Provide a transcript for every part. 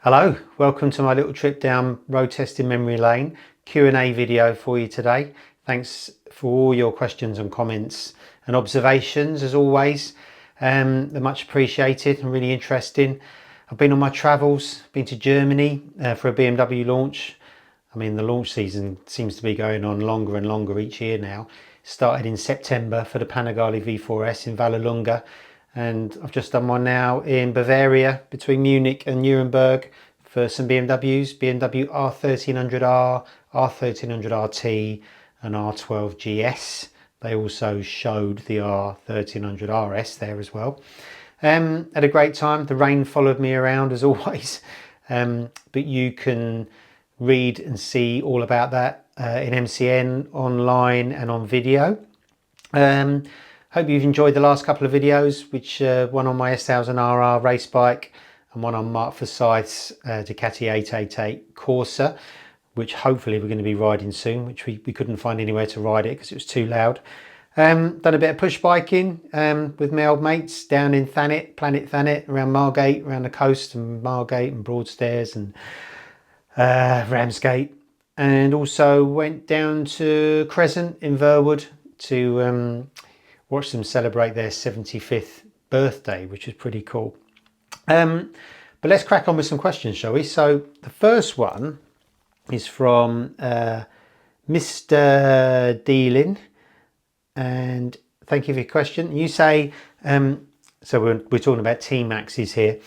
Hello, welcome to my little trip down road testing memory lane Q&A video for you today. Thanks for all your questions and comments and observations as always. They're much appreciated and really interesting. I've been on my travels, been to Germany for a BMW launch. I mean, the launch season seems to be going on longer and longer each year now. Started in September for the Panigale V4S in Vallelunga. And I've just done one now in Bavaria between Munich and Nuremberg for some BMWs, BMW R1300R, R1300RT and R12 GS. They also showed the R1300RS there as well. Had a great time. The rain followed me around as always, but you can read and see all about that in MCN online and on video. Hope you've enjoyed the last couple of videos, which one on my S1000RR race bike and one on Mark Forsyth's Ducati 888 Corsa, which hopefully we're going to be riding soon, which we couldn't find anywhere to ride it because it was too loud. Done a bit of push biking with my old mates down in Thanet, Planet Thanet, around Margate, around the coast, and Margate and Broadstairs and Ramsgate. And also went down to Crescent in Verwood to watch them celebrate their 75th birthday, which is pretty cool. But let's crack on with some questions, shall we? So the first one is from Mr. Dealin, and thank you for your question. You say, so we're talking about T-Maxes here.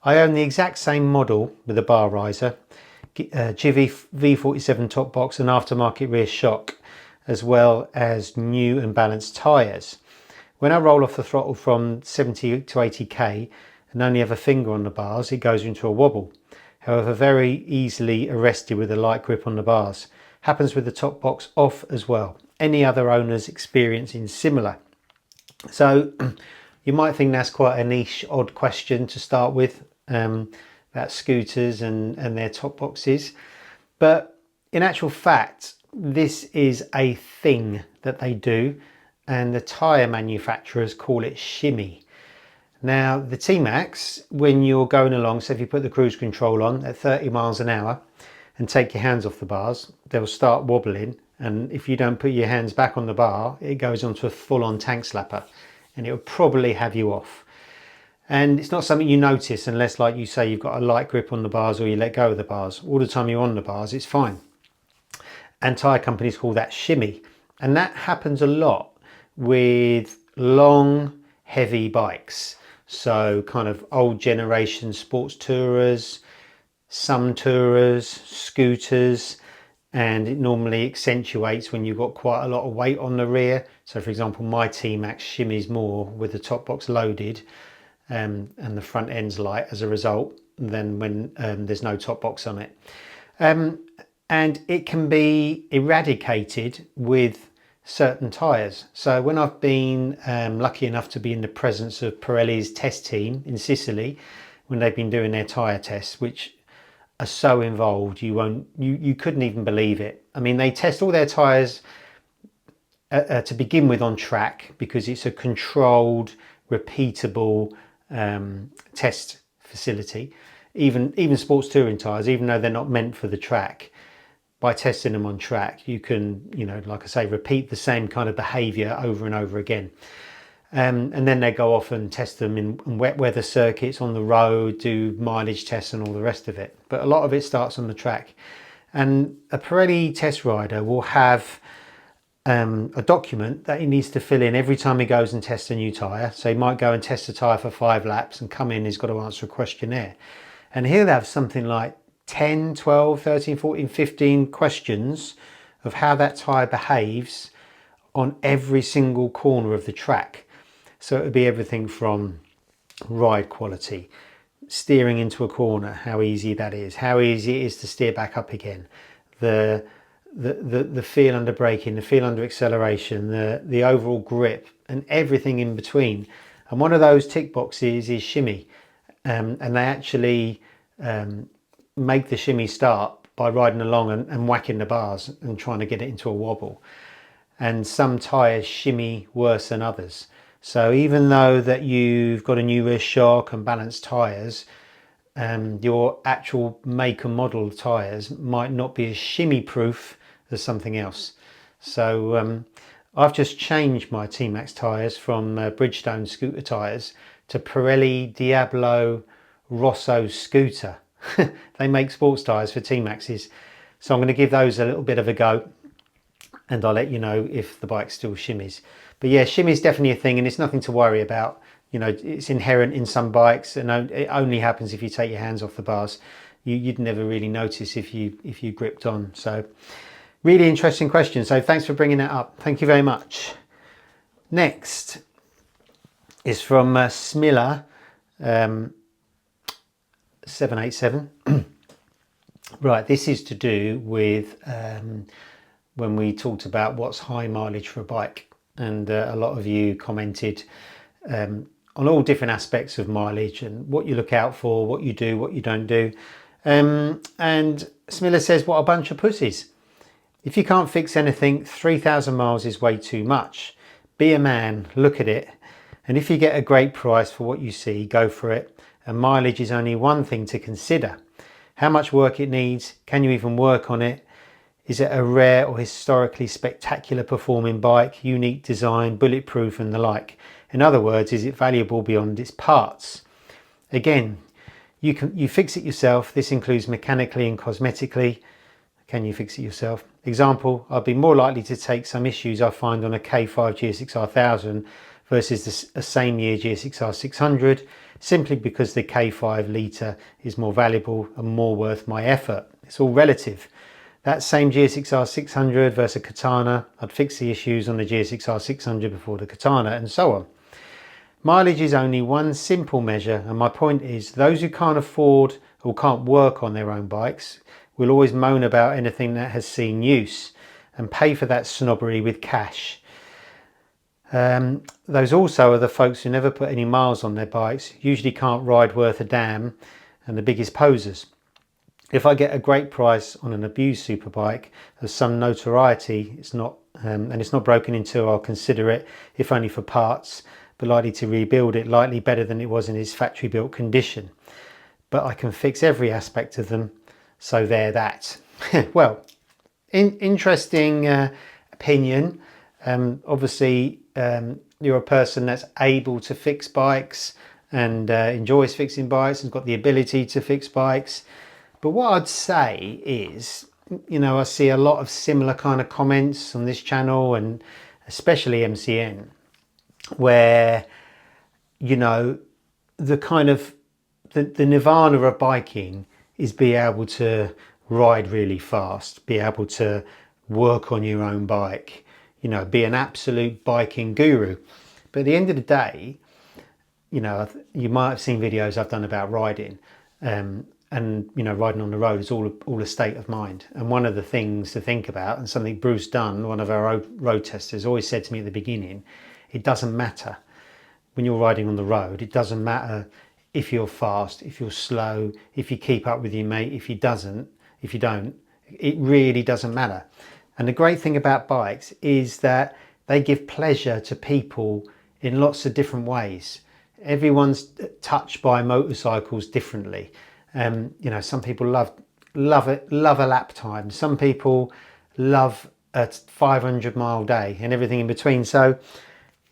I own the exact same model with a bar riser, Chivy V47 top box and aftermarket rear shock, as well as new and balanced tyres. When I roll off the throttle from 70 to 80k and only have a finger on the bars, it goes into a wobble. However, very easily arrested with a light grip on the bars. Happens with the top box off as well. Any other owners experiencing similar? So you might think that's quite a niche, odd question to start with about scooters and their top boxes. But in actual fact, this is a thing that they do, and the tyre manufacturers call it shimmy. Now the T-Max, when you're going along, so if you put the cruise control on at 30 miles an hour and take your hands off the bars, they'll start wobbling, and if you don't put your hands back on the bar, it goes onto a full-on tank slapper and it will probably have you off. And it's not something you notice unless, like you say, you've got a light grip on the bars or you let go of the bars. All the time you're on the bars, it's fine. And tyre companies call that shimmy. And that happens a lot with long, heavy bikes. So kind of old generation sports tourers, some tourers, scooters, and it normally accentuates when you've got quite a lot of weight on the rear. So for example, my T-Max shimmies more with the top box loaded and the front end's light as a result than when there's no top box on it. And it can be eradicated with certain tyres. So when I've been lucky enough to be in the presence of Pirelli's test team in Sicily, when they've been doing their tyre tests, which are so involved, you couldn't even believe it. I mean, they test all their tyres to begin with on track because it's a controlled, repeatable test facility. Even sports touring tyres, even though they're not meant for the track, by testing them on track, you can, like I say, repeat the same kind of behaviour over and over again. And then they go off and test them in wet weather circuits on the road, do mileage tests and all the rest of it. But a lot of it starts on the track. And a Pirelli test rider will have a document that he needs to fill in every time he goes and tests a new tyre. So he might go and test a tyre for 5 laps and come in, he's got to answer a questionnaire. And he'll have something like 10, 12, 13, 14, 15 questions of how that tyre behaves on every single corner of the track. So it would be everything from ride quality, steering into a corner, how easy that is, how easy it is to steer back up again, the feel under braking, the feel under acceleration, the overall grip and everything in between. And one of those tick boxes is shimmy, and they actually make the shimmy start by riding along and whacking the bars and trying to get it into a wobble. And some tyres shimmy worse than others. So even though that you've got a new rear shock and balanced tyres, your actual make and model tyres might not be as shimmy proof as something else. So I've just changed my T-Max tyres from Bridgestone scooter tyres to Pirelli Diablo Rosso scooter. They make sports tyres for T-Maxes, so I'm going to give those a little bit of a go, and I'll let you know if the bike still shimmies. But yeah, shimmy is definitely a thing, and it's nothing to worry about. You know, it's inherent in some bikes, and it only happens if you take your hands off the bars. You'd never really notice if you gripped on. So really interesting question. So thanks for bringing that up. Thank you very much. Next is from Smilla 787. Right, this is to do with when we talked about what's high mileage for a bike, and a lot of you commented on all different aspects of mileage and what you look out for, what you do, what you don't do. And Smilla says, what a bunch of pussies. If you can't fix anything, 3,000 miles is way too much. Be a man, look at it. And if you get a great price for what you see, go for it. And mileage is only one thing to consider. How much work it needs, can you even work on it? Is it a rare or historically spectacular performing bike, unique design, bulletproof and the like? In other words, is it valuable beyond its parts? Again, you fix it yourself. This includes mechanically and cosmetically. Can you fix it yourself? Example, I'd be more likely to take some issues I find on a K5 GSX-R 1000 versus the same year GSX-R 600, simply because the K5 litre is more valuable and more worth my effort. It's all relative. That same GSX-R 600 versus a Katana, I'd fix the issues on the GSX-R 600 before the Katana, and so on. Mileage is only one simple measure, and my point is those who can't afford or can't work on their own bikes will always moan about anything that has seen use and pay for that snobbery with cash. Those also are the folks who never put any miles on their bikes, usually can't ride worth a damn, and the biggest posers. If I get a great price on an abused superbike of some notoriety, it's not broken in two, I'll consider it, if only for parts, but likely to rebuild it likely better than it was in its factory built condition. But I can fix every aspect of them, so they're that. Well, interesting opinion. Obviously you're a person that's able to fix bikes and enjoys fixing bikes and got the ability to fix bikes. But what I'd say is, you know, I see a lot of similar kind of comments on this channel, and especially MCN, where, you know, the kind of the nirvana of biking is be able to ride really fast, be able to work on your own bike, you know, be an absolute biking guru. But at the end of the day, you know, you might have seen videos I've done about riding, and you know, riding on the road is all a state of mind. And one of the things to think about, and something Bruce Dunn, one of our road testers, always said to me at the beginning, it doesn't matter when you're riding on the road. It doesn't matter if you're fast, if you're slow, if you keep up with your mate, if you don't, it really doesn't matter. And the great thing about bikes is that they give pleasure to people in lots of different ways. Everyone's touched by motorcycles differently. You know, some people love a lap time. Some people love a 500-mile day and everything in between. So,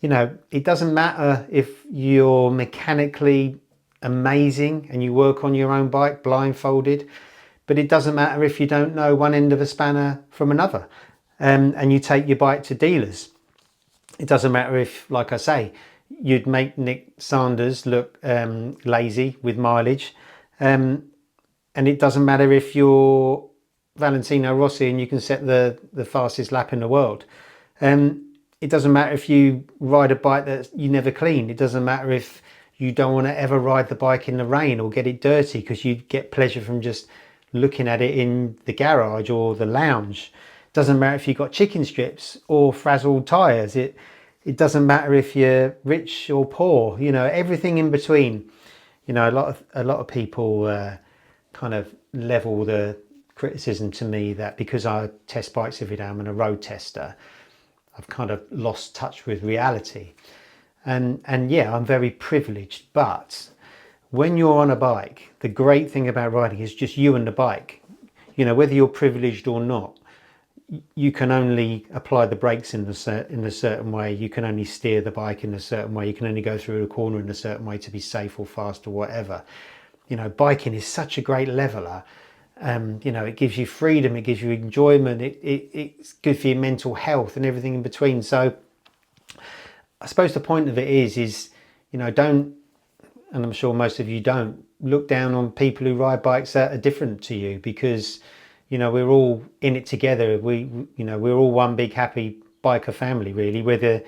you know, it doesn't matter if you're mechanically amazing and you work on your own bike blindfolded, but it doesn't matter if you don't know one end of a spanner from another, and you take your bike to dealers. It doesn't matter if, like I say, you'd make Nick Sanders look lazy with mileage, and it doesn't matter if you're Valentino Rossi and you can set the fastest lap in the world. It doesn't matter if you ride a bike that you never clean. It doesn't matter if you don't want to ever ride the bike in the rain or get it dirty, because you get pleasure from just looking at it in the garage or the lounge. It doesn't matter if you've got chicken strips or frazzled tyres. It doesn't matter if you're rich or poor, you know, everything in between. You know, a lot of people kind of level the criticism to me that because I test bikes every day, I'm a road tester, I've kind of lost touch with reality. And yeah, I'm very privileged, but when you're on a bike, the great thing about riding is just you and the bike. You know, whether you're privileged or not, you can only apply the brakes in a certain way. You can only steer the bike in a certain way. You can only go through a corner in a certain way to be safe or fast or whatever. You know, biking is such a great leveler. You know, it gives you freedom, it gives you enjoyment, it's good for your mental health and everything in between. So I suppose the point of it is, you know, don't, and I'm sure most of you don't, look down on people who ride bikes that are different to you, because, you know, we're all in it together. You know, we're all one big happy biker family, really, whether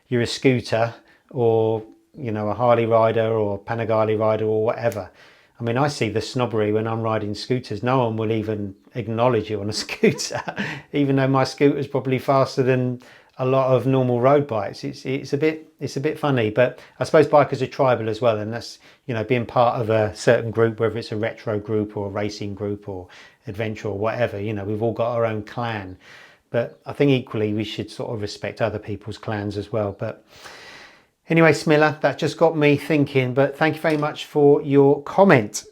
you're a scooter or, you know, a Harley rider or Panigale rider or whatever. I mean, I see the snobbery when I'm riding scooters. No one will even acknowledge you on a scooter, even though my scooter's probably faster than a lot of normal road bikes. It's a bit funny, but I suppose bikers are tribal as well, and that's, you know, being part of a certain group, whether it's a retro group or a racing group or adventure or whatever. You know, we've all got our own clan, but I think equally we should sort of respect other people's clans as well. But anyway, Smilla, that just got me thinking, but thank you very much for your comment.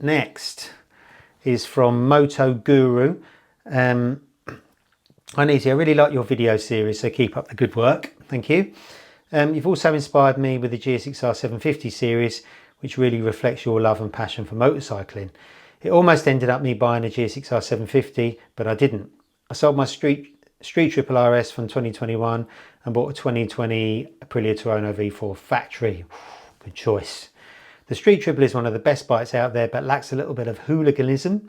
Next is from Moto Guru. Hi Nisi, I really like your video series, so keep up the good work. Thank you. You've also inspired me with the GSX-R 750 series, which really reflects your love and passion for motorcycling. It almost ended up me buying a GSX-R 750, but I didn't. I sold my Street Triple RS from 2021 and bought a 2020 Aprilia Tuono V4 factory. Good choice. The Street Triple is one of the best bikes out there, but lacks a little bit of hooliganism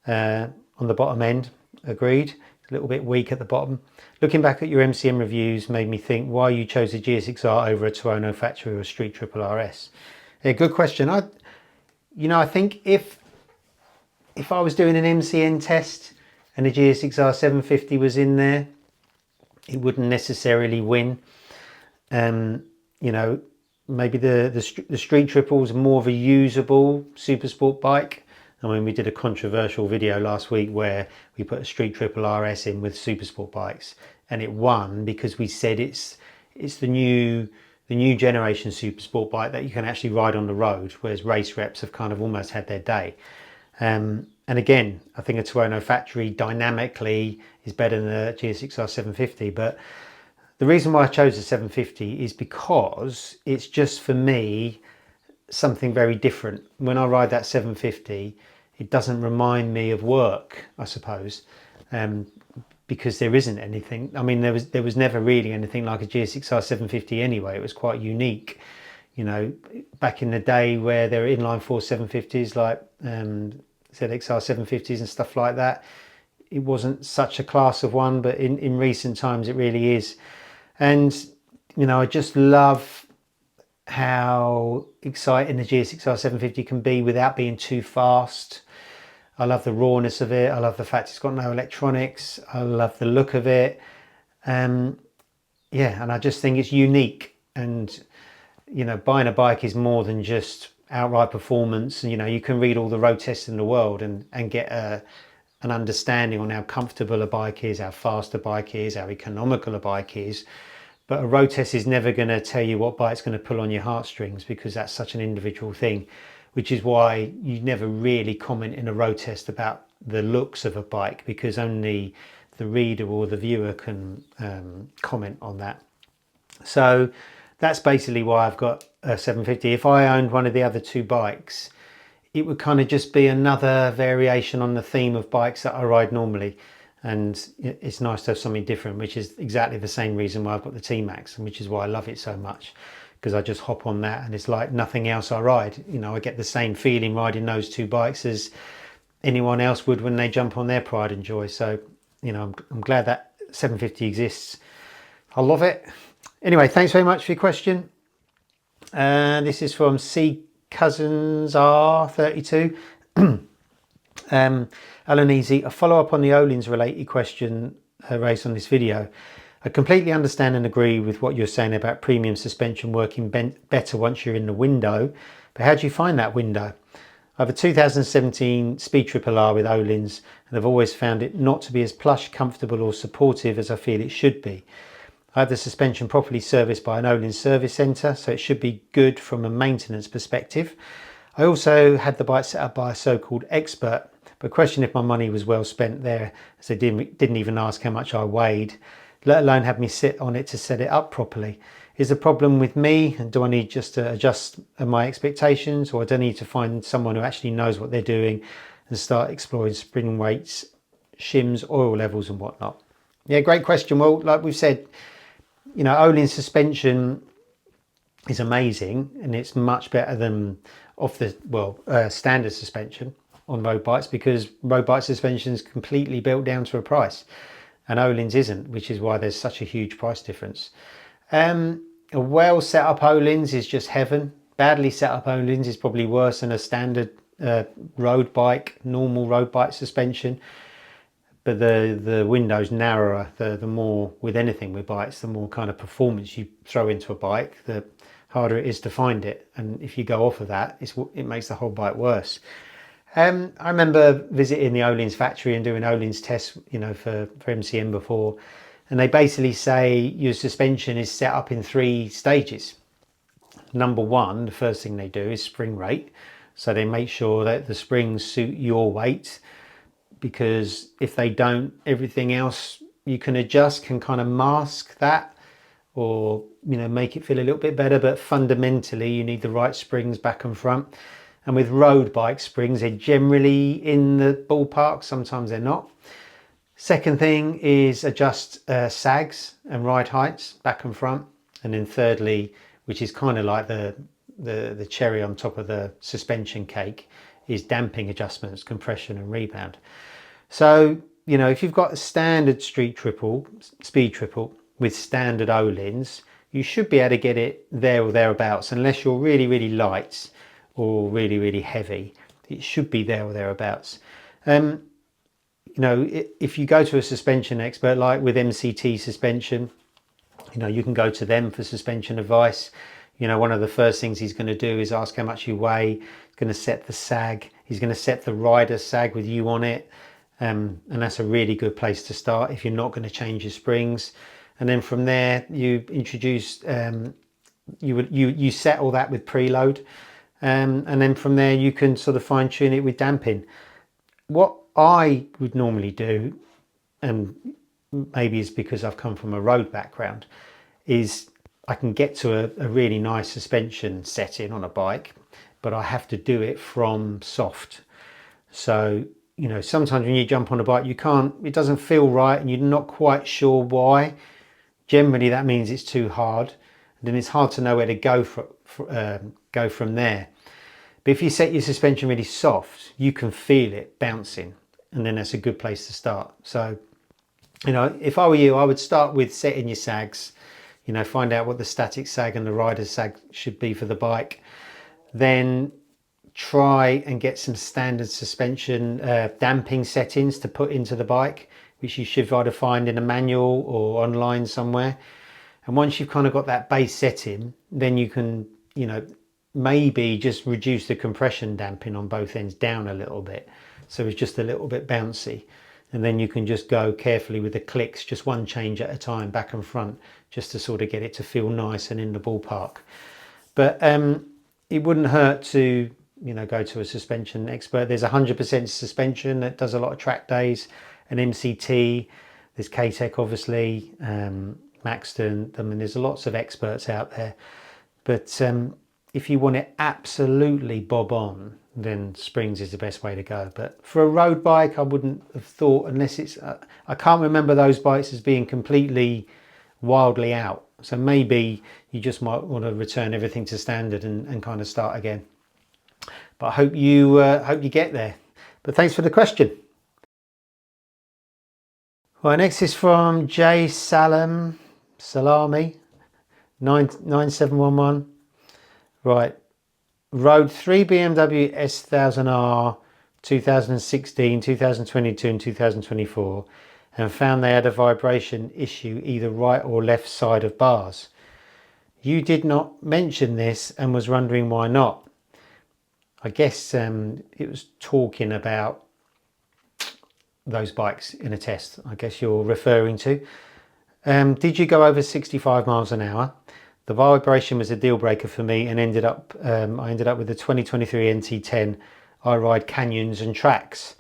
on the bottom end. Agreed. A little bit weak at the bottom. Looking back at your MCM reviews made me think why you chose a GSX-R over a Tuono factory or a Street Triple RS. Yeah, good question. I think if I was doing an MCN test and a GSX-R 750 was in there, it wouldn't necessarily win. You know, maybe the Street Triple is more of a usable super sport bike. I mean, we did a controversial video last week where we put a Street Triple RS in with Supersport bikes, and it won because we said it's the new generation Supersport bike that you can actually ride on the road, whereas race reps have kind of almost had their day. And again, I think a Tuono factory dynamically is better than a GSX-R 750, but the reason why I chose the 750 is because it's just, for me, something very different. When I ride that 750, it doesn't remind me of work, I suppose, because there isn't anything. I mean, there was never really anything like a GSX-R 750 anyway. It was quite unique, you know, back in the day where there were inline 4 750s like ZXR 750s and stuff like that. It wasn't such a class of one, but in recent times it really is. And, you know, I just love how exciting the GSX-R 750 can be without being too fast. I love the rawness of it. I love the fact it's got no electronics. I love the look of it. Yeah, and I just think it's unique. And, you know, buying a bike is more than just outright performance. You know, you can read all the road tests in the world and get an understanding on how comfortable a bike is, how fast a bike is, how economical a bike is. But a road test is never going to tell you what bike's going to pull on your heartstrings, because that's such an individual thing, which is why you never really comment in a road test about the looks of a bike, because only the reader or the viewer can comment on that. So that's basically why I've got a 750. If I owned one of the other two bikes, it would kind of just be another variation on the theme of bikes that I ride normally. And it's nice to have something different, which is exactly the same reason why I've got the T-Max, and which is why I love it so much, because I just hop on that and it's like nothing else I ride. You know, I get the same feeling riding those two bikes as anyone else would when they jump on their Pride and Joy. So, you know, I'm glad that 750 exists. I love it. Anyway, thanks very much for your question. This is from C Cousins R32. Alan Easy, a follow-up on the Ohlins related question raised on this video. I completely understand and agree with what you're saying about premium suspension working better once you're in the window, but how do you find that window? I have a 2017 Speed Triple R with Ohlins, and I've always found it not to be as plush, comfortable or supportive as I feel it should be. I had the suspension properly serviced by an Ohlins service centre, so it should be good from a maintenance perspective. I also had the bike set up by a so-called expert, but question if my money was well spent there, as they didn't even ask how much I weighed, let alone have me sit on it to set it up properly. Is the problem with me, and do I need just to adjust my expectations, or do I need to find someone who actually knows what they're doing and start exploring spring weights, shims, oil levels and whatnot? Yeah, great question. Well, like we've said, you know, Ohlins suspension is amazing, and it's much better than standard suspension on road bikes, because road bike suspension is completely built down to a price, and Ohlins isn't, which is why there's such a huge price difference. A well set up Ohlins is just heaven. Badly set up Ohlins is probably worse than a standard road bike, normal road bike suspension. But the window's narrower, the more, with anything with bikes, the more kind of performance you throw into a bike, the harder it is to find it. And if you go off of that, it makes the whole bike worse. I remember visiting the Ohlins factory and doing Ohlins tests, you know, for MCM before. And they basically say your suspension is set up in 3 stages. Number 1, the first thing they do is spring rate. So they make sure that the springs suit your weight, because if they don't, everything else you can adjust can kind of mask that, or, you know, make it feel a little bit better. But fundamentally you need the right springs back and front. And with road bike springs, they're generally in the ballpark, sometimes they're not. Second thing is adjust sags and ride heights back and front. And then thirdly, which is kind of like the cherry on top of the suspension cake, is damping adjustments, compression and rebound. So, you know, if you've got a standard speed triple with standard Ohlins, you should be able to get it there or thereabouts, unless you're really, really light or really, really heavy. It should be there or thereabouts. You know, if you go to a suspension expert, like with MCT suspension, you know, you can go to them for suspension advice. You know, one of the first things he's going to do is ask how much you weigh. He's going to set the sag. He's going to set the rider sag with you on it. And that's a really good place to start if you're not going to change your springs. And then from there, you introduce, you set all that with preload. And then from there, you can sort of fine tune it with damping. What I would normally do, and maybe it's because I've come from a road background, is I can get to a really nice suspension setting on a bike, but I have to do it from soft. So, you know, sometimes when you jump on a bike, it doesn't feel right, and you're not quite sure why. Generally, that means it's too hard, and then it's hard to know where to go from there. But if you set your suspension really soft, you can feel it bouncing, and then that's a good place to start. So, you know, if I were you, I would start with setting your sags. You know, find out what the static sag and the rider sag should be for the bike. Then try and get some standard suspension damping settings to put into the bike, which you should either find in a manual or online somewhere. And once you've kind of got that base setting, then you can, you know, maybe just reduce the compression damping on both ends down a little bit, so it's just a little bit bouncy. And then you can just go carefully with the clicks, just one change at a time, back and front, just to sort of get it to feel nice and in the ballpark. But it wouldn't hurt to, you know, go to a suspension expert. There's 100% suspension that does a lot of track days, and MCT, there's K-Tech obviously, Maxton. I mean, there's lots of experts out there. But if you want it absolutely bob on, then springs is the best way to go. But for a road bike, I wouldn't have thought, unless it's, I can't remember those bikes as being completely wildly out. So maybe you just might want to return everything to standard and kind of start again. But I hope you get there. But thanks for the question. Right, next is from J Salami 9711. Right, rode 3 BMW S1000R 2016, 2022 and 2024 and found they had a vibration issue either right or left side of bars. You did not mention this and was wondering why not. I guess it was talking about those bikes in a test, I guess you're referring to. Did you go over 65 miles an hour? The vibration was a deal breaker for me, and I ended up with the 2023 NT10. I ride canyons and tracks.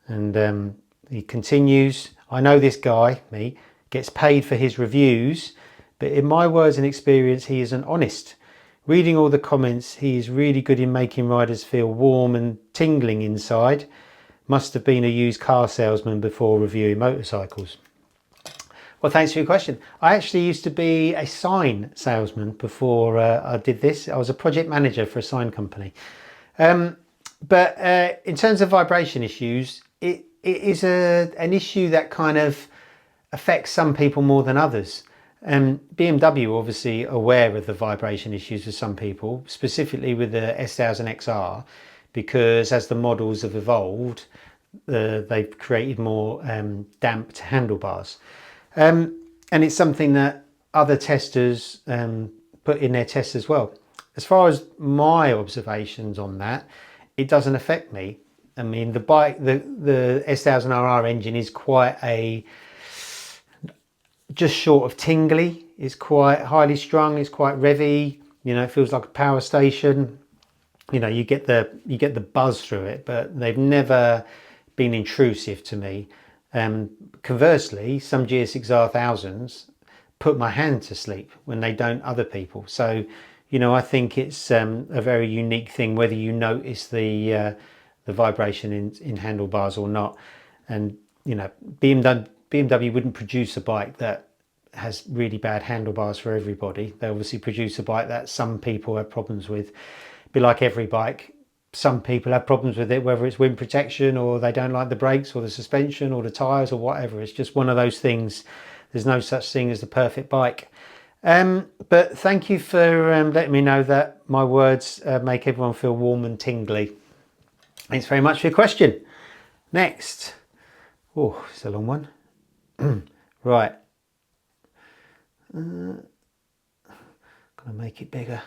And he continues, I know this guy, me, gets paid for his reviews, but in my words and experience, he isn't honest. Reading all the comments, he is really good in making riders feel warm and tingling inside. Must have been a used car salesman before reviewing motorcycles. Well, thanks for your question. I actually used to be a sign salesman before I did this. I was a project manager for a sign company. But in terms of vibration issues, it is an issue that kind of affects some people more than others. BMW obviously aware of the vibration issues with some people, specifically with the S1000XR, because as the models have evolved, they've created more damped handlebars. And it's something that other testers put in their tests as well. As far as my observations on that, it doesn't affect me. I mean, the bike, the S1000RR engine is quite just short of tingly. It's quite highly strung. It's quite revvy. You know, it feels like a power station. You know, you get the buzz through it, but they've never been intrusive to me. Conversely, some GSX-R1000s put my hand to sleep when they don't other people. So, you know, I think it's a very unique thing whether you notice the vibration in handlebars or not. And you know, BMW wouldn't produce a bike that has really bad handlebars for everybody. They obviously produce a bike that some people have problems with. Be like every bike, some people have problems with it, whether it's wind protection or they don't like the brakes or the suspension or the tyres or whatever. It's just one of those things. There's no such thing as the perfect bike. But thank you for letting me know that my words make everyone feel warm and tingly. Thanks very much for your question. Next. Oh, it's a long one. Right. Gonna make it bigger.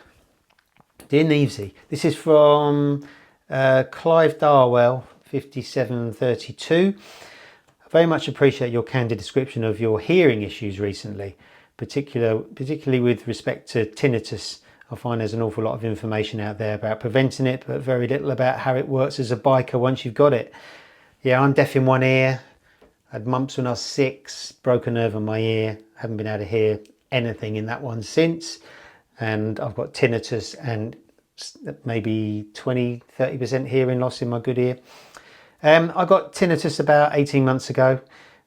Dear Nevesy, this is from Clive Darwell, 5732. I very much appreciate your candid description of your hearing issues recently, particularly with respect to tinnitus. I find there's an awful lot of information out there about preventing it, but very little about how it works as a biker once you've got it. Yeah, I'm deaf in one ear. I had mumps when I was 6, broke a nerve in my ear. Haven't been able to hear anything in that one since. And I've got tinnitus and maybe 20-30% hearing loss in my good ear. I got tinnitus about 18 months ago.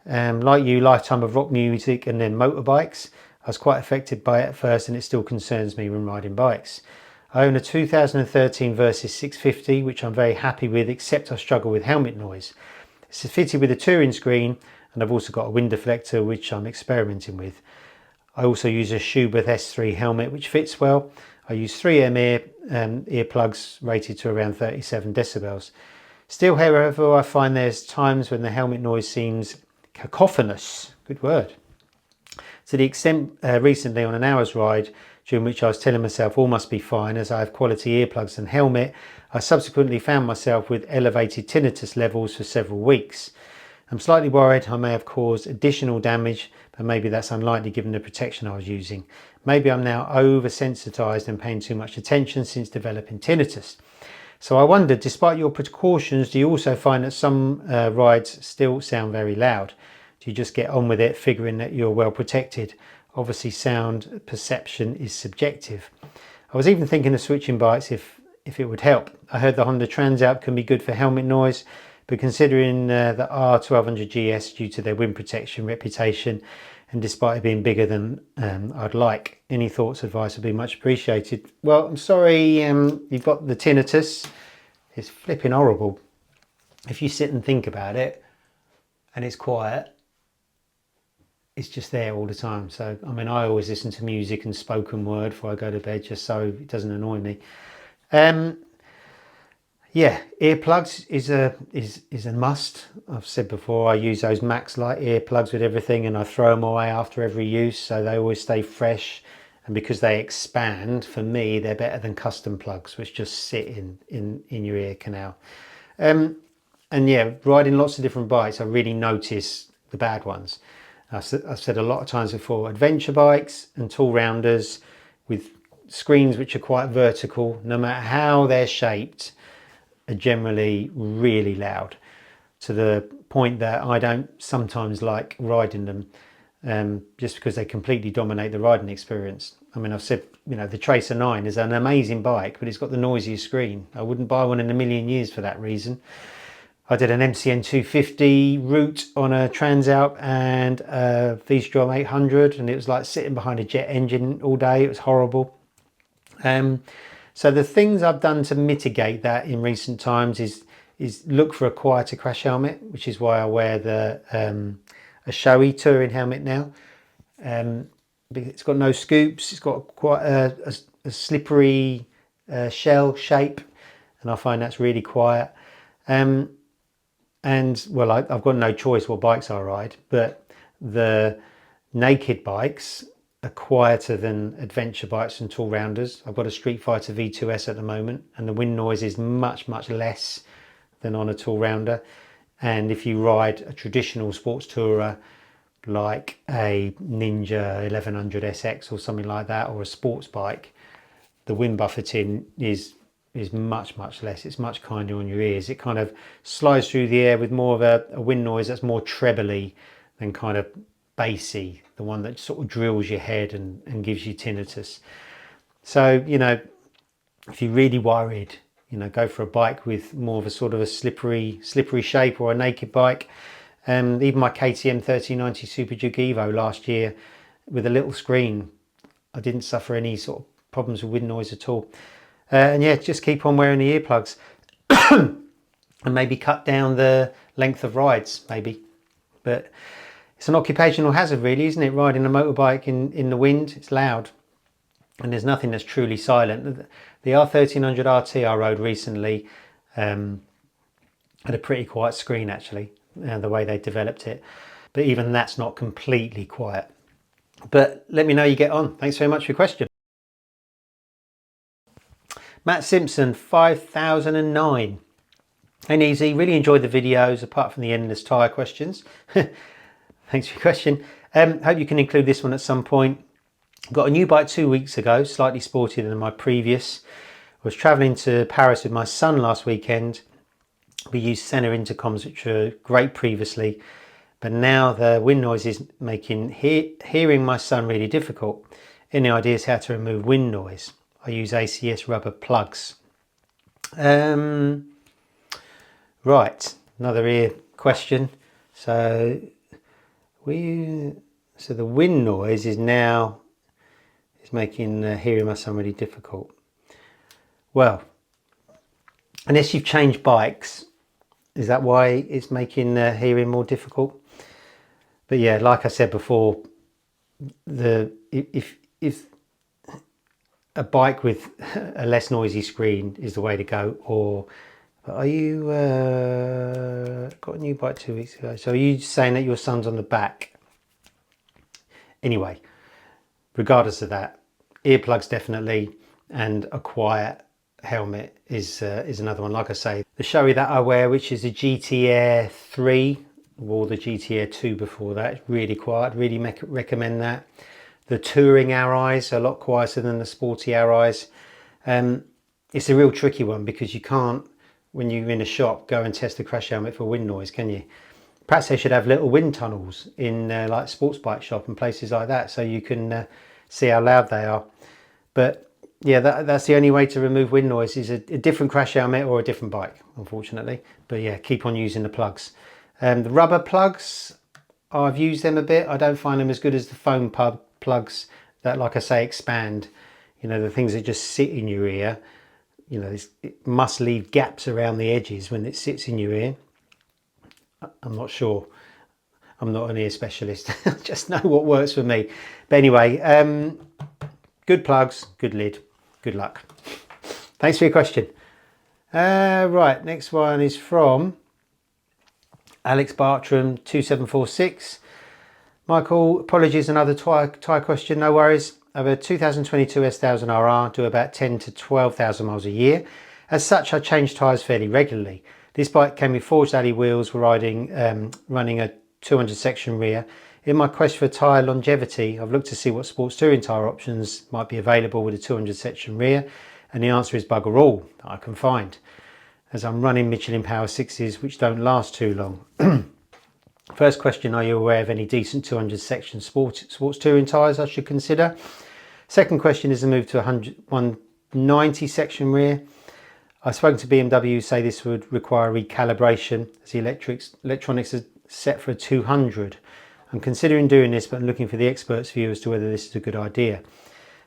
Like you, lifetime of rock music and then motorbikes. I was quite affected by it at first, and it still concerns me when riding bikes. I own a 2013 Versys 650, which I'm very happy with, except I struggle with helmet noise. It's fitted with a touring screen, and I've also got a wind deflector, which I'm experimenting with. I also use a Schubert S3 helmet, which fits well. I use 3M earplugs rated to around 37 decibels. Still, however, I find there's times when the helmet noise seems cacophonous. Good word. To the extent recently on an hour's ride, during which I was telling myself all must be fine as I have quality earplugs and helmet, I subsequently found myself with elevated tinnitus levels for several weeks. I'm slightly worried I may have caused additional damage, but maybe that's unlikely given the protection I was using. Maybe I'm now oversensitized and paying too much attention since developing tinnitus. So I wondered, despite your precautions, do you also find that some rides still sound very loud? Do you just get on with it, figuring that you're well protected? Obviously, sound perception is subjective. I was even thinking of switching bikes if it would help. I heard the Honda Transalp can be good for helmet noise, but considering the R1200GS due to their wind protection reputation, and despite it being bigger than I'd like, any thoughts, advice would be much appreciated. Well, I'm sorry you've got the tinnitus. It's flipping horrible. If you sit and think about it and it's quiet, it's just there all the time. So, I mean, I always listen to music and spoken word before I go to bed, just so it doesn't annoy me. Yeah, earplugs is a must. I've said before, I use those Max Light earplugs with everything, and I throw them away after every use, so they always stay fresh. And because they expand, for me, they're better than custom plugs, which just sit in your ear canal. And yeah, riding lots of different bikes, I really notice the bad ones. I've said a lot of times before, adventure bikes and tall rounders with screens which are quite vertical, no matter how they're shaped, are generally really loud, to the point that I don't sometimes like riding them, just because they completely dominate the riding experience. I mean, I've said, you know, the Tracer 9 is an amazing bike, but it's got the noisiest screen. I wouldn't buy one in a million years for that reason. I did an MCN 250 route on a Transalp and a V-Strom 800, and it was like sitting behind a jet engine all day. It was horrible. So the things I've done to mitigate that in recent times is look for a quieter crash helmet, which is why I wear the a Shoei touring helmet now. It's got no scoops. It's got quite a slippery shell shape, and I find that's really quiet. And well, I've got no choice what bikes I ride, but the naked bikes are quieter than adventure bikes and tall rounders. I've got a Street Fighter V2S at the moment, and the wind noise is much less than on a tall rounder. And if you ride a traditional sports tourer like a Ninja 1100 SX or something like that, or a sports bike, the wind buffeting is much less. It's much kinder on your ears. It kind of slides through the air with more of a wind noise that's more trebly than kind of bassy, the one that sort of drills your head and gives you tinnitus. So, you know, if you're really worried, you know, go for a bike with more of a sort of a slippery shape, or a naked bike. Even my KTM 1390 Super Duke Evo last year with a little screen, I didn't suffer any sort of problems with wind noise at all. And yeah, just keep on wearing the earplugs and maybe cut down the length of rides, maybe. But it's an occupational hazard really, isn't it? Riding a motorbike in the wind, it's loud. And there's nothing that's truly silent. The R1300 RT I rode recently had a pretty quiet screen actually, the way they developed it. But even that's not completely quiet. But let me know how you get on. Thanks very much for your question. Matt Simpson, 5009. Hey Easy, really enjoyed the videos apart from the endless tyre questions. Thanks for your question. Hope you can include this one at some point. Got a new bike 2 weeks ago, slightly sportier than my previous. I was travelling to Paris with my son last weekend. We used Senna intercoms, which were great previously, but now the wind noise is making hearing my son really difficult. Any ideas how to remove wind noise? I use ACS rubber plugs. Right, another ear question. So the wind noise is now making hearing my son really difficult. Well, unless you've changed bikes, is that why it's making hearing more difficult? But yeah, like I said before, if a bike with a less noisy screen is the way to go. Or are you got a new bike 2 weeks ago, so are you saying that your son's on the back? Anyway, regardless of that, earplugs definitely, and a quiet helmet is another one. Like I say, the Shoei that I wear, which is a GT Air 3, or the GT Air 2 before that, it's really quiet. Really recommend that. The touring Arais are a lot quieter than the sporty Arais. It's a real tricky one because you can't, when you're in a shop, go and test the crash helmet for wind noise, can you? Perhaps they should have little wind tunnels in like sports bike shop and places like that, so you can see how loud they are. But yeah, that's the only way to remove wind noise, is a different crash helmet or a different bike, unfortunately. But yeah, keep on using the plugs. The rubber plugs, I've used them a bit. I don't find them as good as the foam plugs that, like I say, expand. You know, the things that just sit in your ear. You know, it must leave gaps around the edges when it sits in your ear. I'm not sure. I'm not an ear specialist. I just know what works for me. But anyway, good plugs, good lid, good luck. Thanks for your question. Right, next one is from Alex Bartram 2746. Michael, apologies, another tyre question, no worries. I have a 2022 S1000RR, do about 10 to 12,000 miles a year. As such, I change tyres fairly regularly. This bike came with forged alley wheels, running a 200 section rear. In my quest for tyre longevity, I've looked to see what sports touring tyre options might be available with a 200 section rear, and the answer is bugger all that I can find, as I'm running Michelin Power 6s which don't last too long. First question, are you aware of any decent 200 section sports touring tyres I should consider? Second question is the move to a 190 section rear. I've spoken to BMW who say this would require recalibration as the electronics are set for a 200. I'm considering doing this, but I'm looking for the expert's view as to whether this is a good idea.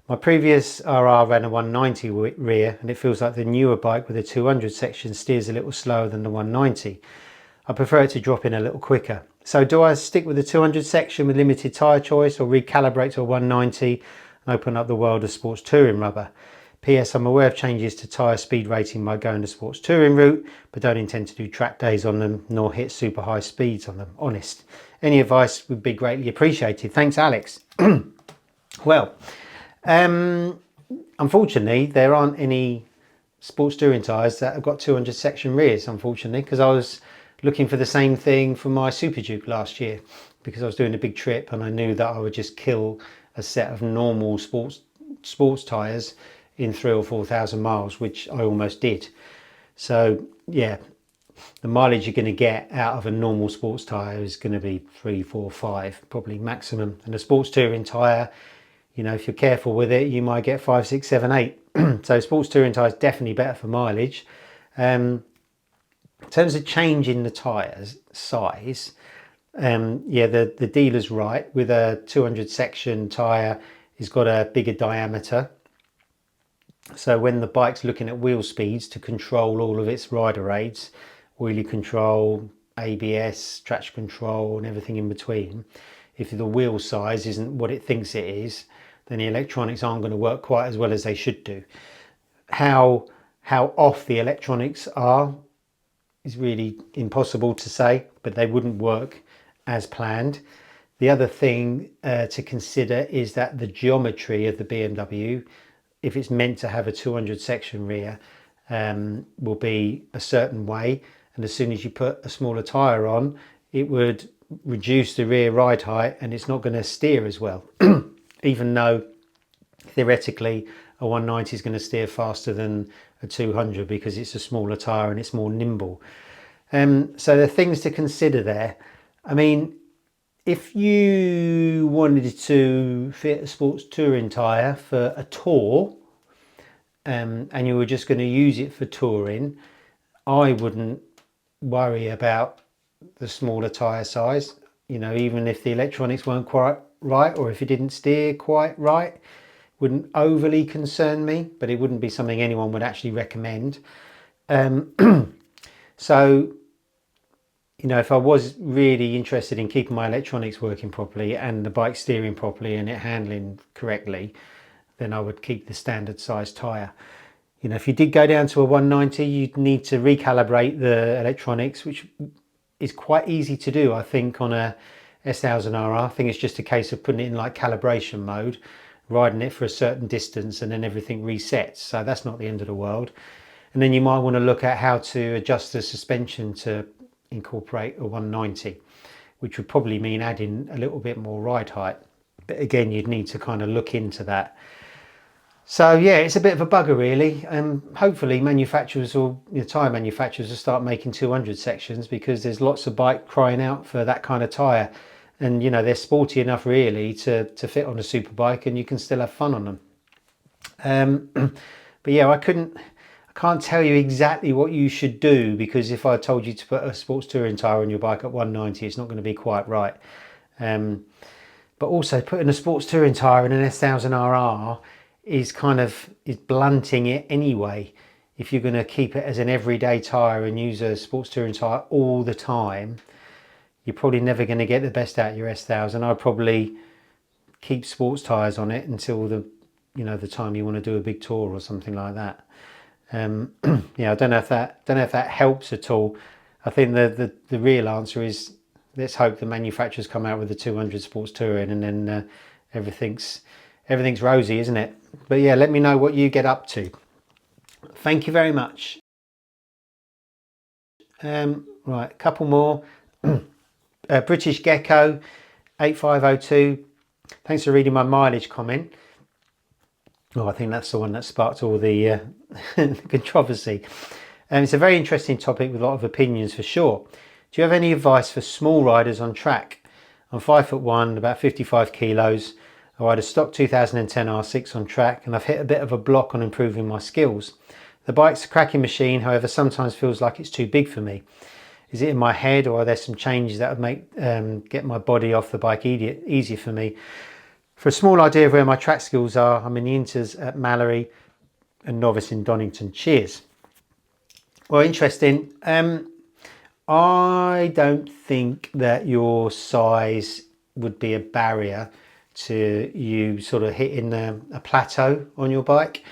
My previous RR ran a 190 rear, and it feels like the newer bike with a 200 section steers a little slower than the 190. I prefer it to drop in a little quicker. So do I stick with the 200 section with limited tyre choice, or recalibrate to a 190 and open up the world of sports touring rubber? PS, I'm aware of changes to tyre speed rating by going the sports touring route, but don't intend to do track days on them nor hit super high speeds on them. Honest. Any advice would be greatly appreciated. Thanks, Alex. Well, unfortunately, there aren't any sports touring tyres that have got 200 section rears, unfortunately, because I was looking for the same thing for my Super Duke last year, because I was doing a big trip and I knew that I would just kill a set of normal sports tyres in 3,000 or 4,000 miles, which I almost did. So yeah, the mileage you're going to get out of a normal sports tyre is going to be 3, 4, 5 probably maximum, and a sports touring tyre, you know, if you're careful with it, you might get 5, 6, 7, 8. So sports touring tyre is definitely better for mileage. In terms of changing the tyres size, yeah, the dealer's right. With a 200 section tyre, it's got a bigger diameter. So when the bike's looking at wheel speeds to control all of its rider aids, wheelie control, ABS, traction control and everything in between, if the wheel size isn't what it thinks it is, then the electronics aren't going to work quite as well as they should do. How off the electronics are is really impossible to say, but they wouldn't work as planned. The other thing to consider is that the geometry of the BMW, if it's meant to have a 200 section rear, will be a certain way, and as soon as you put a smaller tyre on, it would reduce the rear ride height and it's not going to steer as well. Even though theoretically a 190 is going to steer faster than a 200 because it's a smaller tyre and it's more nimble. So there are things to consider there. I mean, if you wanted to fit a sports touring tyre for a tour, and you were just going to use it for touring, I wouldn't worry about the smaller tyre size. You know, even if the electronics weren't quite right, or if it didn't steer quite right, wouldn't overly concern me, but it wouldn't be something anyone would actually recommend. So, you know, if I was really interested in keeping my electronics working properly and the bike steering properly and it handling correctly, then I would keep the standard size tyre. You know, if you did go down to a 190, you'd need to recalibrate the electronics, which is quite easy to do, I think, on a S1000RR. I think it's just a case of putting it in like calibration mode, riding it for a certain distance, and then everything resets. So that's not the end of the world. And then you might want to look at how to adjust the suspension to incorporate a 190, which would probably mean adding a little bit more ride height. But again, you'd need to kind of look into that. So yeah, it's a bit of a bugger really. Hopefully manufacturers or tyre manufacturers will start making 200 sections, because there's lots of bike crying out for that kind of tyre, and you know, they're sporty enough really to fit on a super bike, and you can still have fun on them. But yeah, I can't tell you exactly what you should do, because if I told you to put a sports touring tyre on your bike at 190, it's not going to be quite right. But also putting a sports touring tyre in an S1000RR is blunting it anyway. If you're going to keep it as an everyday tyre and use a sports touring tyre all the time, you're probably never going to get the best out of your S1000. I'd probably keep sports tyres on it until the time you want to do a big tour or something like that. Yeah, I don't know if that helps at all. I think the real answer is, let's hope the manufacturers come out with the 200 sports touring, and then everything's rosy, isn't it? But yeah, let me know what you get up to. Thank you very much. Right, a couple more. British Gecko. 8502, thanks for reading my mileage comment. Oh, I think that's the one that sparked all the controversy. It's a very interesting topic with a lot of opinions for sure. Do you have any advice for small riders on track? I'm 5'1", about 55 kilos. I ride a stock 2010 R6 on track, and I've hit a bit of a block on improving my skills. The bike's a cracking machine, however, sometimes feels like it's too big for me. Is it in my head, or are there some changes that would make get my body off the bike easier for me? For a small idea of where my track skills are, I'm in the Inters at Mallory and novice in Donington. Cheers. Well, interesting. I don't think that your size would be a barrier to you sort of hitting a plateau on your bike.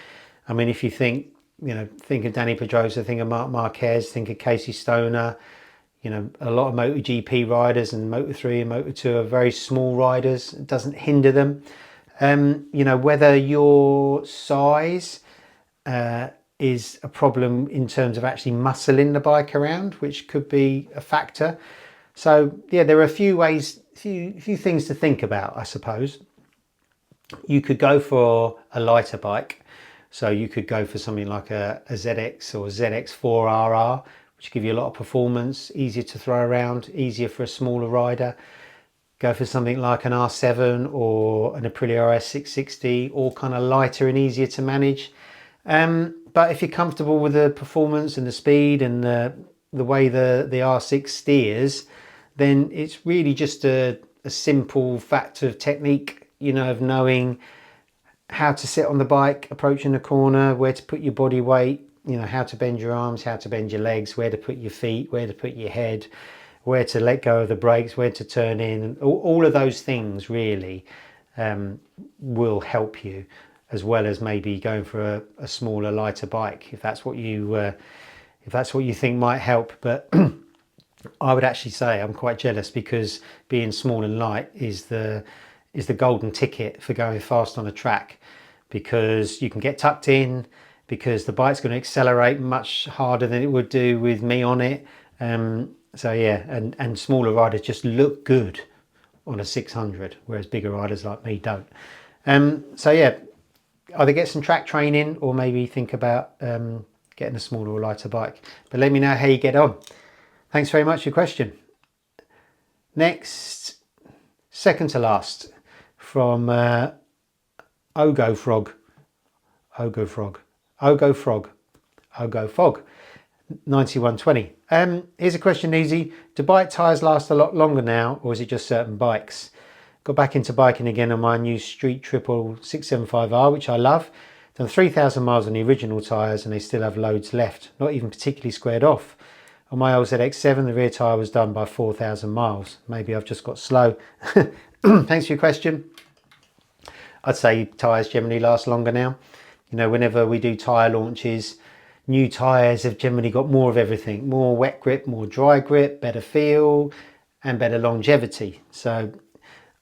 I mean, if you think, think of Danny Pedrosa, think of Marc Marquez, think of Casey Stoner, a lot of MotoGP riders and Moto3 and Moto2 are very small riders. It doesn't hinder them. Whether your size is a problem in terms of actually muscling the bike around, which could be a factor. So yeah, there are a few ways, few things to think about, I suppose. You could go for a lighter bike. So you could go for something like a ZX or ZX4RR, which give you a lot of performance, easier to throw around, easier for a smaller rider. Go for something like an R7 or an Aprilia RS660, all kind of lighter and easier to manage. But if you're comfortable with the performance and the speed and the way the R6 steers, then it's really just a simple factor of technique, of knowing how to sit on the bike, approaching the corner, where to put your body weight, how to bend your arms, how to bend your legs, where to put your feet, where to put your head, where to let go of the brakes, where to turn in. And all of those things really will help you, as well as maybe going for a smaller, lighter bike, if that's what you think might help. But I would actually say I'm quite jealous, because being small and light is the golden ticket for going fast on a track, because you can get tucked in, because the bike's going to accelerate much harder than it would do with me on it. So yeah, and smaller riders just look good on a 600, whereas bigger riders like me don't. So yeah, either get some track training or maybe think about getting a smaller or lighter bike. But let me know how you get on. Thanks very much for your question. Next, second to last, from Ogo Frog, 9120. Here's a question, easy. Do bike tyres last a lot longer now, or is it just certain bikes? Got back into biking again on my new Street Triple 675R, which I love. Done 3,000 miles on the original tyres, and they still have loads left, not even particularly squared off. On my old ZX7, the rear tyre was done by 4,000 miles. Maybe I've just got slow. Thanks for your question. I'd say tyres generally last longer now. Whenever we do tyre launches, new tyres have generally got more of everything. More wet grip, more dry grip, better feel, and better longevity. So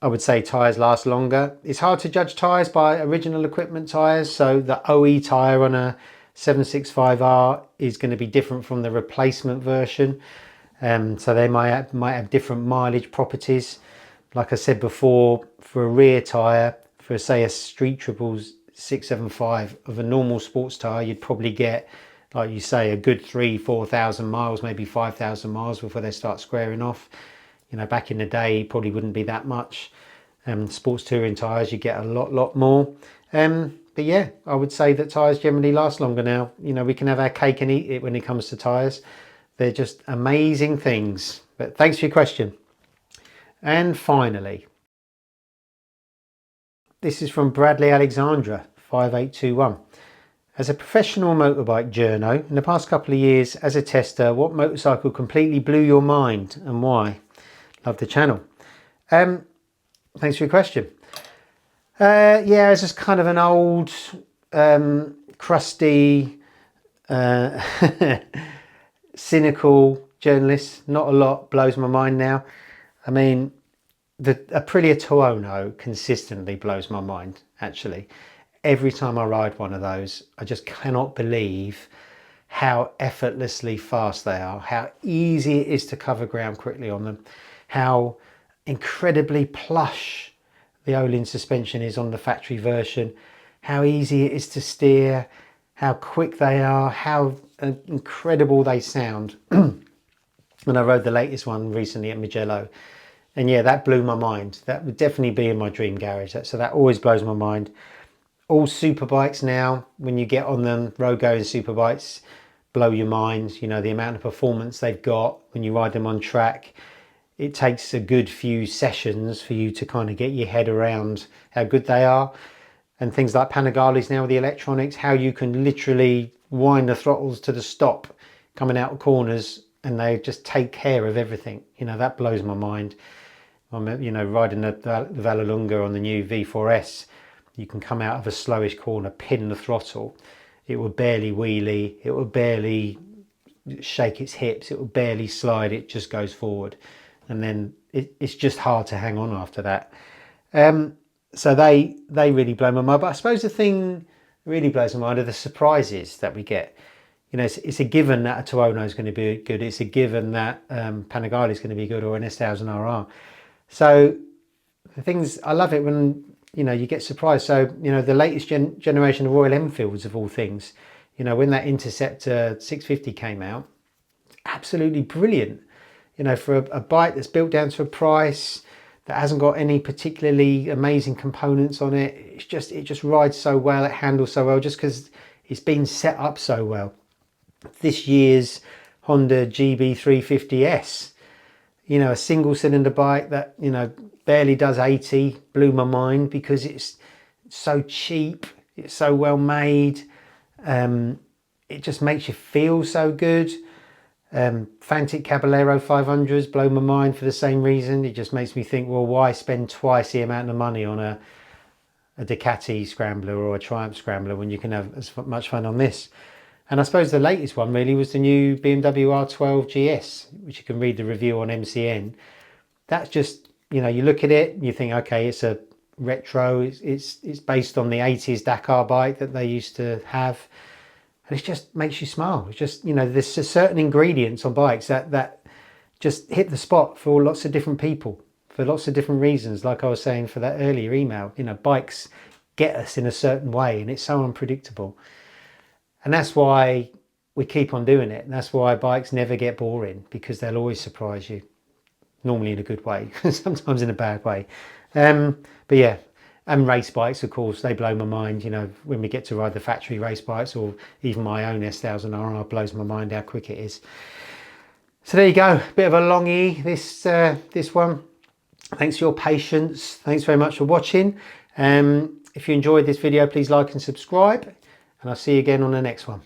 I would say tyres last longer. It's hard to judge tyres by original equipment tyres. So the OE tyre on a 765R is going to be different from the replacement version. So they might have different mileage properties. Like I said before, for a rear tyre, for say a Street Triple 675 of a normal sports tyre, you'd probably get, like you say, a good 3,000-4,000 miles, maybe 5,000 miles before they start squaring off. Back in the day, probably wouldn't be that much. Sports touring tyres, you get a lot more. But yeah, I would say that tyres generally last longer now. We can have our cake and eat it when it comes to tyres. They're just amazing things. But thanks for your question. And finally, this is from Bradley Alexandra, 5821. As a professional motorbike journo, in the past couple of years as a tester, what motorcycle completely blew your mind and why? Love the channel. Thanks for your question. Yeah, it's just kind of an old, crusty, cynical journalist. Not a lot blows my mind now. I mean, the Aprilia Tuono consistently blows my mind, actually. Every time I ride one of those, I just cannot believe how effortlessly fast they are, how easy it is to cover ground quickly on them, how incredibly plush the Ohlins suspension is on the factory version, how easy it is to steer, how quick they are, how incredible they sound. And I rode the latest one recently at Mugello, and yeah, that blew my mind. That would definitely be in my dream garage. So that always blows my mind. All super bikes now, when you get on them, road going super bikes, blow your mind. You know, the amount of performance they've got when you ride them on track. It takes a good few sessions for you to kind of get your head around how good they are. And things like Panigales now with the electronics, how you can literally wind the throttles to the stop coming out of corners, and they just take care of everything. You know, that blows my mind. I'm, you know, riding the Vallelunga on the new V4S, you can come out of a slowish corner, pin the throttle, it will barely wheelie, it will barely shake its hips, it will barely slide, it just goes forward. And then it's just hard to hang on after that. So they really blow my mind. But I suppose the thing that really blows my mind are the surprises that we get. You know, it's a given that a Tuono is going to be good. It's a given that Panigale is going to be good, or an S1000RR. So the things, I love it when, you know, you get surprised. So, you know, the latest generation of Royal Enfields of all things, you know, when that Interceptor 650 came out, absolutely brilliant. You know, for a bike that's built down to a price, that hasn't got any particularly amazing components on it. It just rides so well, it handles so well, just because it's been set up so well. This year's Honda GB350S, you know, a single cylinder bike that, you know, barely does 80, blew my mind because it's so cheap, it's so well made, it just makes you feel so good. Fantic Caballero 500s blow my mind for the same reason. It just makes me think, well, why spend twice the amount of money on a Ducati Scrambler or a Triumph Scrambler when you can have as much fun on this? And I suppose the latest one really was the new BMW R12 GS, which you can read the review on MCN. That's just, you know, you look at it and you think, okay, it's a retro, it's based on the 80s Dakar bike that they used to have. And it just makes you smile. It's just, you know, there's certain ingredients on bikes that just hit the spot for lots of different people, for lots of different reasons. Like I was saying for that earlier email, you know, bikes get us in a certain way and it's so unpredictable. And that's why we keep on doing it. And that's why bikes never get boring, because they'll always surprise you. Normally in a good way, sometimes in a bad way. But yeah, and race bikes, of course, they blow my mind. You know, when we get to ride the factory race bikes, or even my own S1000RR, blows my mind how quick it is. So there you go, bit of a longie, this one. Thanks for your patience. Thanks very much for watching. If you enjoyed this video, please like and subscribe, and I'll see you again on the next one.